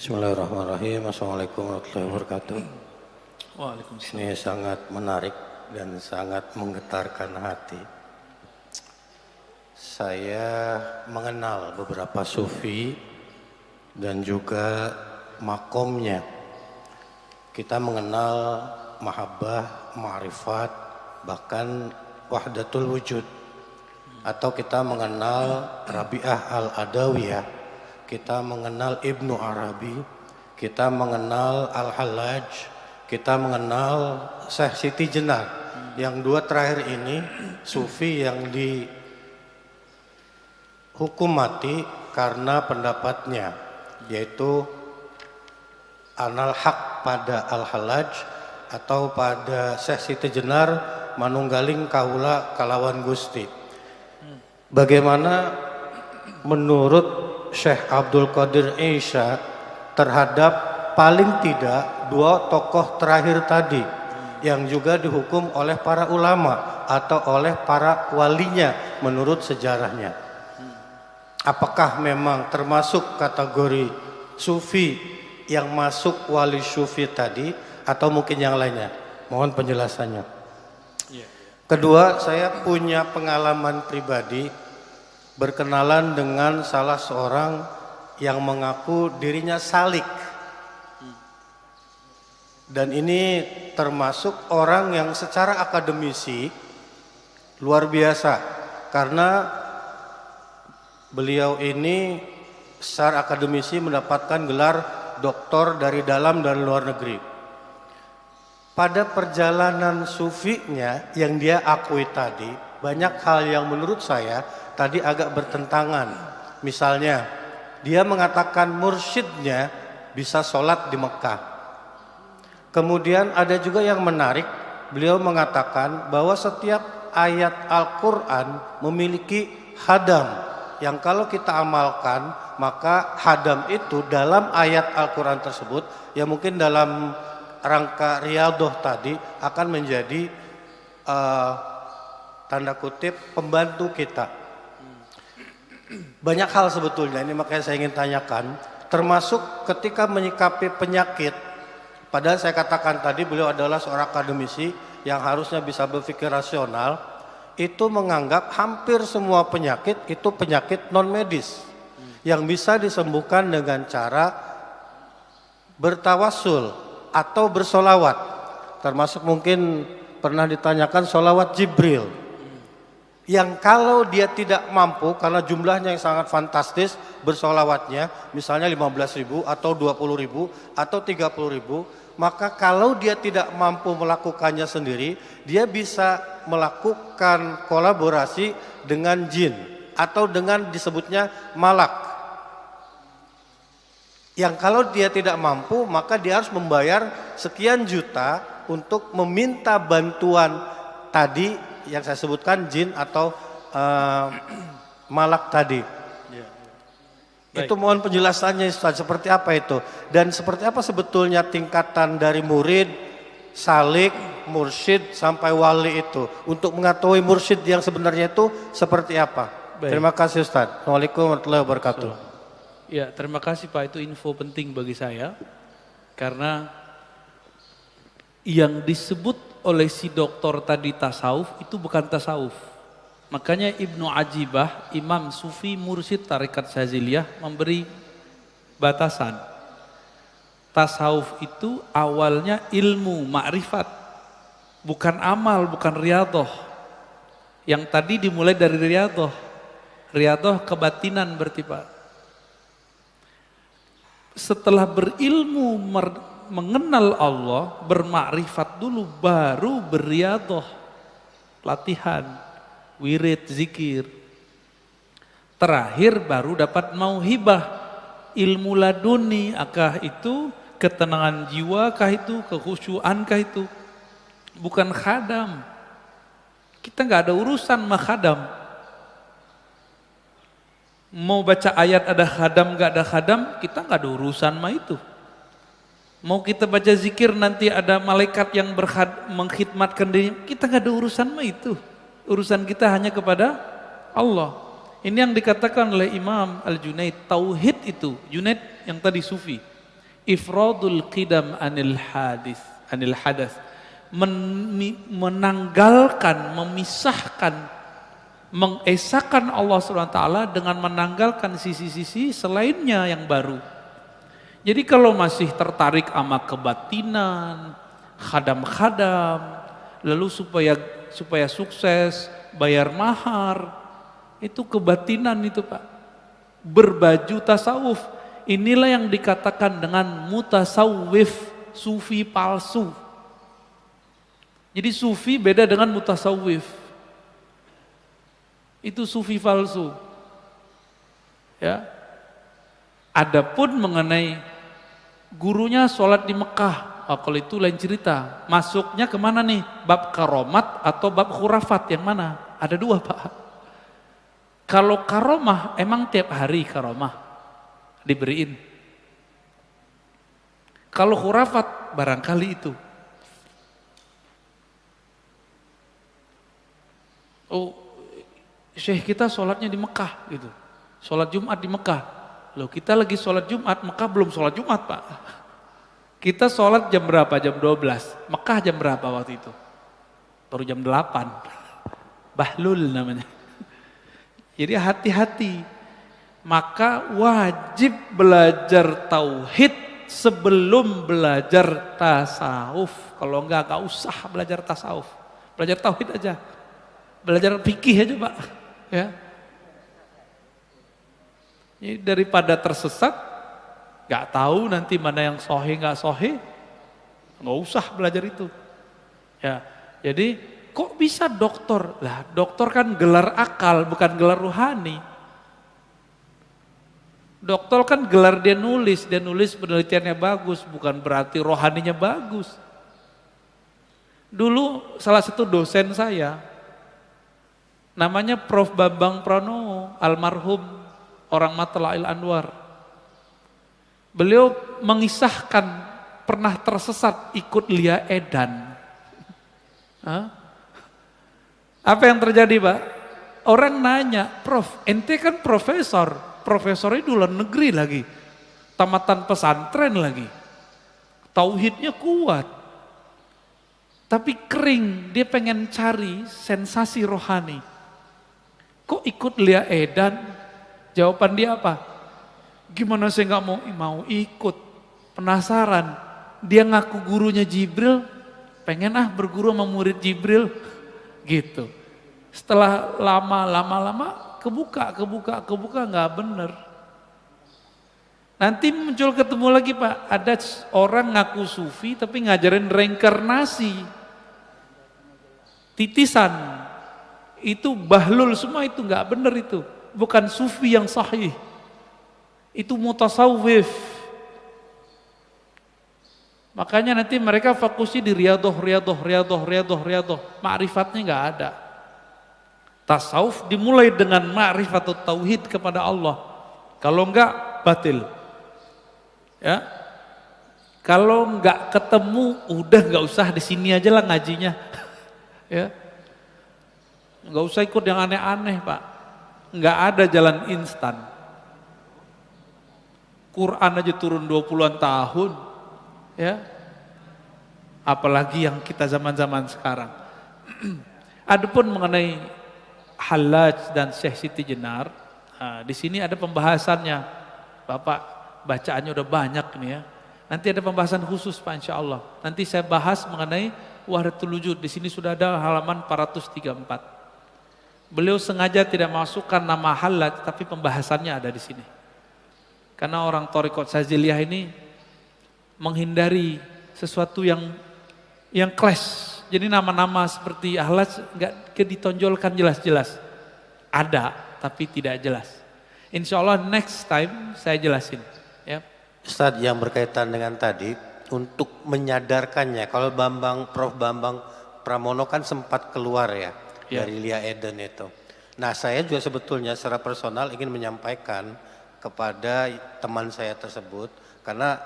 Bismillahirrahmanirrahim. Assalamualaikum warahmatullahi wabarakatuh. Waalaikumsalam. Ini sangat menarik dan sangat menggetarkan hati. Saya mengenal beberapa sufi dan juga makomnya. Kita mengenal mahabbah, ma'rifat, bahkan wahdatul wujud. Atau kita mengenal Rabi'ah al-Adawiyah, kita mengenal Ibnu Arabi, kita mengenal Al-Hallaj, kita mengenal Syekh Siti Jenar. Yang dua terakhir ini sufi yang dihukum mati karena pendapatnya, yaitu anal haq pada Al-Hallaj atau pada Syekh Siti Jenar manunggaling kaula kalawan Gusti. Bagaimana menurut Syekh Abdul Qadir Isya terhadap paling tidak dua tokoh terakhir tadi yang juga dihukum oleh para ulama atau oleh para walinya menurut sejarahnya? Apakah memang termasuk kategori sufi yang masuk wali sufi tadi atau mungkin yang lainnya? Mohon penjelasannya. Kedua, saya punya pengalaman pribadi berkenalan dengan salah seorang yang mengaku dirinya salik. Dan ini termasuk orang yang secara akademisi luar biasa, karena beliau ini secara akademisi mendapatkan gelar doktor dari dalam dan luar negeri. Pada perjalanan sufinya yang dia akui tadi, banyak hal yang menurut saya tadi agak bertentangan. Misalnya, dia mengatakan mursyidnya bisa sholat di Mekah. Kemudian ada juga yang menarik, beliau mengatakan bahwa setiap ayat Al-Quran memiliki hadam, yang kalau kita amalkan, maka hadam itu dalam ayat Al-Quran tersebut, ya mungkin dalam rangka riyadhah tadi akan menjadi tanda kutip pembantu kita. Banyak hal sebetulnya, ini makanya saya ingin tanyakan, termasuk ketika menyikapi penyakit. Padahal saya katakan tadi beliau adalah seorang akademisi yang harusnya bisa berpikir rasional, itu menganggap hampir semua penyakit itu penyakit non medis yang bisa disembuhkan dengan cara bertawasul atau bersolawat. Termasuk mungkin pernah ditanyakan solawat Jibril, yang kalau dia tidak mampu karena jumlahnya yang sangat fantastis bersolawatnya, misalnya 15.000 atau 20.000 atau 30.000, maka kalau dia tidak mampu melakukannya sendiri, dia bisa melakukan kolaborasi dengan jin atau dengan disebutnya malak, yang kalau dia tidak mampu maka dia harus membayar sekian juta untuk meminta bantuan tadi yang saya sebutkan jin atau malak tadi. Itu mohon penjelasannya Ustaz, seperti apa itu dan seperti apa sebetulnya tingkatan dari murid, salik, mursyid sampai wali itu, untuk mengetahui mursyid yang sebenarnya itu seperti apa. Terima kasih Ustaz. Assalamualaikum warahmatullahi wabarakatuh. Ya, terima kasih Pak, itu info penting bagi saya karena yang disebut oleh si dokter tadi tasawuf itu bukan tasawuf. Makanya Ibnu Ajibah, imam sufi mursyid tarekat Syaziliyah, memberi batasan. Tasawuf itu awalnya ilmu, ma'rifat, bukan amal, bukan riyadhah. Yang tadi dimulai dari riyadhah. Riyadhah kebatinan berarti Pak. Setelah berilmu, mengenal Allah, bermakrifat dulu, baru beriadah, latihan, wirid, zikir. Terakhir baru dapat mauhibah, ilmu laduni, akah itu ketenangan jiwa, kah itu kekhusyuan, kah itu bukan khadam. Kita nggak ada urusan sama khadam. Mau baca ayat ada khadam, nggak ada khadam, kita nggak ada urusan sama itu. Mau kita baca zikir nanti ada malaikat yang mengkhidmatkan diri, kita nggak ada urusan sama itu. Urusan kita hanya kepada Allah. Ini yang dikatakan oleh Imam Al-Junaid, tauhid itu, Junaid yang tadi sufi. Ifradul qidam anil hadis, anil hadas. Menanggalkan, memisahkan, mengesahkan Allah SWT dengan menanggalkan sisi-sisi selainnya yang baru. Jadi kalau masih tertarik sama kebatinan, khadam-khadam, lalu supaya sukses, bayar mahar, itu kebatinan itu Pak. Berbaju tasawuf, inilah yang dikatakan dengan mutasawwif, sufi palsu. Jadi sufi beda dengan mutasawwif. Itu sufi palsu. Ya. Adapun mengenai gurunya sholat di Mekah, kalau itu lain cerita. Masuknya kemana nih? Bab karomat atau bab khurafat, yang mana? Ada dua Pak. Kalau karomah, emang tiap hari karomah diberiin. Kalau khurafat, barangkali itu. Oh, syekh kita sholatnya di Mekah gitu. Sholat Jumat di Mekah. Loh kita lagi sholat Jumat, Mekah belum sholat Jumat Pak. Kita sholat jam berapa? Jam 12. Mekah jam berapa waktu itu? Baru jam 8. Bahlul namanya. Jadi hati-hati. Maka wajib belajar tauhid sebelum belajar tasawuf. Kalau enggak usah belajar tasawuf. Belajar tauhid aja. Belajar fikih aja Pak. Ya. Jadi daripada tersesat, nggak tahu nanti mana yang sahih nggak sahih, nggak usah belajar itu. Ya. Jadi kok bisa doktor? Lah doktor kan gelar akal bukan gelar ruhani. Doktor kan gelar dia nulis penelitiannya bagus, bukan berarti rohaninya bagus. Dulu salah satu dosen saya, namanya Prof. Bambang Pranowo, almarhum, orang Matla'il Anwar. Beliau mengisahkan pernah tersesat ikut Lia Edan. Hah? Apa yang terjadi Pak? Orang nanya, Prof, ente kan profesornya di luar negeri lagi, tamatan pesantren lagi, tauhidnya kuat, tapi kering, dia pengen cari sensasi rohani. Kok ikut Lia Edan? Jawaban dia apa? Gimana saya nggak mau ikut? Penasaran. Dia ngaku gurunya Jibril, pengen berguru sama murid Jibril, gitu. Setelah lama kebuka nggak bener. Nanti muncul ketemu lagi Pak, ada orang ngaku sufi tapi ngajarin reinkarnasi, titisan. Itu bahlul semua, itu nggak benar, itu bukan sufi yang sahih, itu mutasawwif. Makanya nanti mereka fokusnya di riyadhah, ma'rifatnya nggak ada. Tasawuf dimulai dengan ma'rifatut tauhid kepada Allah, kalau enggak batil. Ya, kalau enggak ketemu udah nggak usah, di sini aja lah ngajinya. Ya. Nggak usah ikut yang aneh-aneh Pak. Nggak ada jalan instan. Quran aja turun 20-an tahun. Ya. Apalagi yang kita zaman-zaman sekarang. Adapun mengenai Hallaj dan Syekh Siti Jenar, di sini ada pembahasannya. Bapak bacaannya udah banyak nih ya. Nanti ada pembahasan khusus Pak insya Allah. Nanti saya bahas mengenai Wahdatul Wujud. Di sini sudah ada halaman 434. Beliau sengaja tidak masukkan nama Hallaj, tapi pembahasannya ada di sini. Karena orang Thariqat Syadziliyah ini menghindari sesuatu yang clash. Jadi nama-nama seperti Hallaj nggak ditonjolkan jelas-jelas. Ada, tapi tidak jelas. Insya Allah next time saya jelasin. Ya. Ustadz, yang berkaitan dengan tadi, untuk menyadarkannya, kalau Prof. Bambang Pramono kan sempat keluar ya. Dari Lia Eden itu. Nah saya juga sebetulnya secara personal ingin menyampaikan kepada teman saya tersebut, karena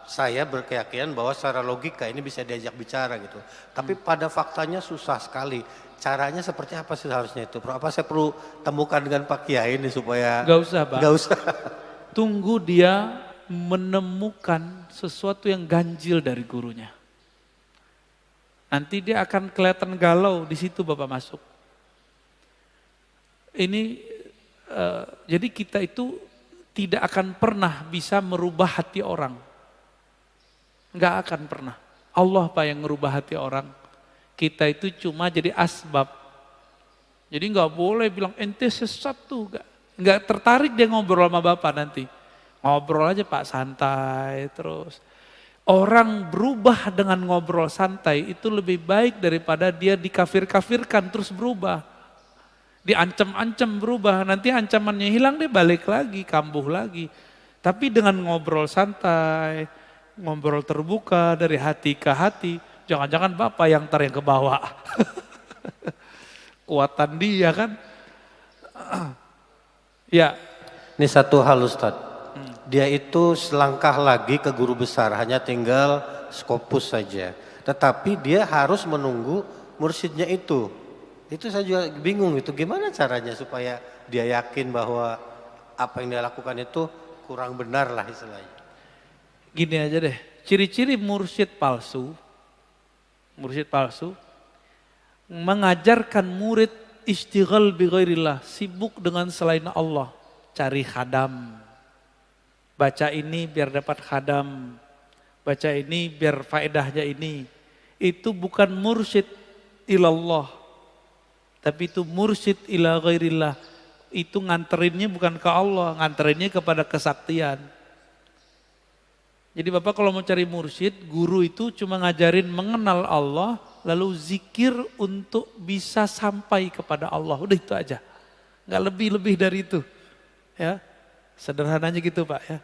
saya berkeyakinan bahwa secara logika ini bisa diajak bicara gitu. Tapi pada faktanya susah sekali. Caranya seperti apa sih seharusnya itu? Apa saya perlu temukan dengan Pak Kiai ini supaya? Gak usah Pak. Gak usah. Tunggu dia menemukan sesuatu yang ganjil dari gurunya. Nanti dia akan kelihatan galau, di situ Bapak masuk. Ini jadi kita itu tidak akan pernah bisa merubah hati orang. Enggak akan pernah. Allah Pak yang merubah hati orang. Kita itu cuma jadi asbab. Jadi enggak boleh bilang ente sesat tuh. Enggak tertarik dia ngobrol sama Bapak nanti. Ngobrol aja Pak santai terus. Orang berubah dengan ngobrol santai itu lebih baik daripada dia dikafir-kafirkan terus berubah. Diancam-ancam berubah, nanti ancamannya hilang dia balik lagi, kambuh lagi. Tapi dengan ngobrol santai, ngobrol terbuka dari hati ke hati, jangan-jangan Bapak yang yang ke bawah. Kuatan dia kan. Ya. Ini satu hal Ustadz. Dia itu selangkah lagi ke guru besar, hanya tinggal Skopus saja. Tetapi dia harus menunggu mursyidnya itu. Itu saya juga bingung itu gimana caranya supaya dia yakin bahwa apa yang dia lakukan itu kurang benar lah istilahnya. Gini aja deh, ciri-ciri mursyid palsu mengajarkan murid istighal bi ghairillah, sibuk dengan selain Allah, cari khadam. Baca ini biar dapat khadam, baca ini biar faedahnya ini. Itu bukan mursyid ilallah, tapi itu mursyid ila ghairillah. Itu nganterinnya bukan ke Allah, nganterinnya kepada kesaktian. Jadi Bapak kalau mau cari mursyid, guru itu cuma ngajarin mengenal Allah, lalu zikir untuk bisa sampai kepada Allah. Udah itu aja, nggak lebih-lebih dari itu. Ya, sederhananya gitu Pak ya.